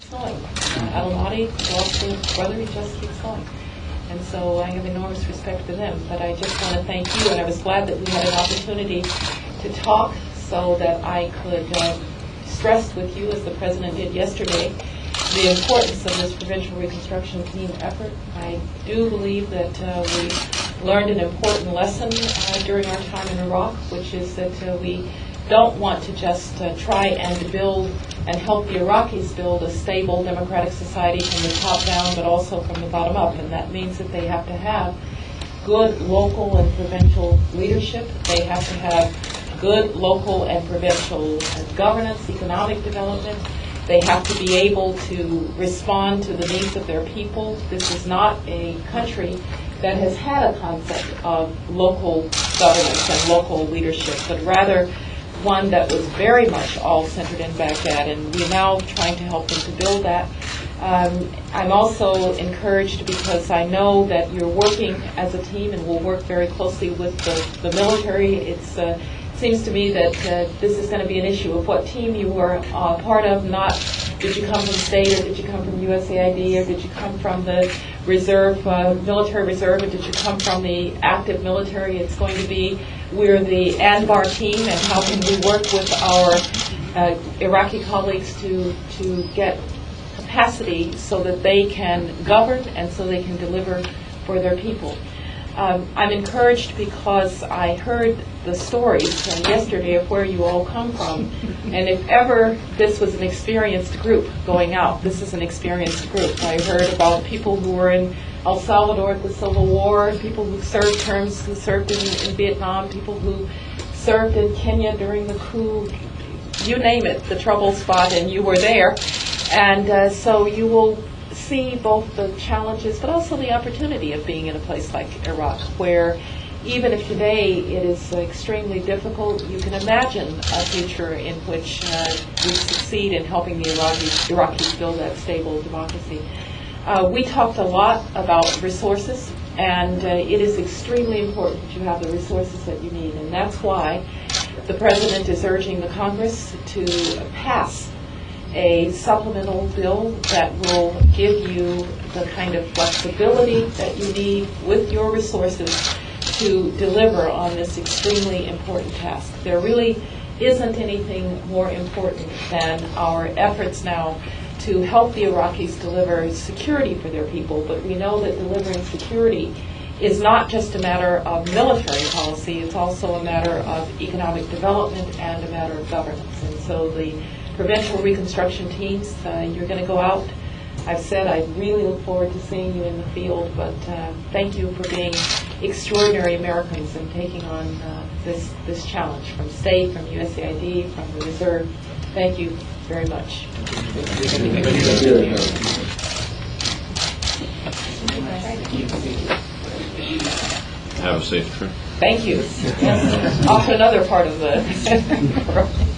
going. Al-Mahdi lost his brother, he just keeps going. And so I have enormous respect for them. But I just want to thank you, and I was glad that we had an opportunity to talk so that I could stress with you, as the President did yesterday, the importance of this provincial reconstruction team effort. I do believe that we learned an important lesson during our time in Iraq, which is that we don't want to just try and build and help the Iraqis build a stable democratic society from the top down, but also from the bottom up. And that means that they have to have good local and provincial leadership. They have to have good local and provincial governance, economic development. They have to be able to respond to the needs of their people. This is not a country that has had a concept of local governance and local leadership, but rather one that was very much all centered in Baghdad, and we're now trying to help them to build that. I'm also encouraged because I know that you're working as a team and will work very closely with the military. It seems to me that this is going to be an issue of what team you were part of, not did you come from state or did you come from USAID or did you come from the reserve, military reserve, or did you come from the active military. It's going to be, we're the Anbar team, and how can we work with our Iraqi colleagues to get capacity so that they can govern and so they can deliver for their people. I'm encouraged because I heard the stories yesterday of where you all come from, and if ever this was an experienced group going out, this is an experienced group. I heard about people who were in El Salvador at the Civil War, people who served terms, who served in Vietnam, people who served in Kenya during the coup, you name it, the trouble spot, and you were there. And so you will see both the challenges but also the opportunity of being in a place like Iraq, where even if today it is extremely difficult, you can imagine a future in which we succeed in helping the Iraqis build that stable democracy. We talked a lot about resources, and it is extremely important that you have the resources that you need, and that's why the President is urging the Congress to pass a supplemental bill that will give you the kind of flexibility that you need with your resources to deliver on this extremely important task. There really isn't anything more important than our efforts now to help the Iraqis deliver security for their people, but we know that delivering security is not just a matter of military policy, it's also a matter of economic development and a matter of governance. And so the provincial reconstruction teams, you're going to go out. I've said I really look forward to seeing you in the field, but thank you for being extraordinary Americans and taking on this challenge from state, from USAID, from the reserve. Thank you very much. Have a safe trip. Thank you. Yes. Off to another part of the world.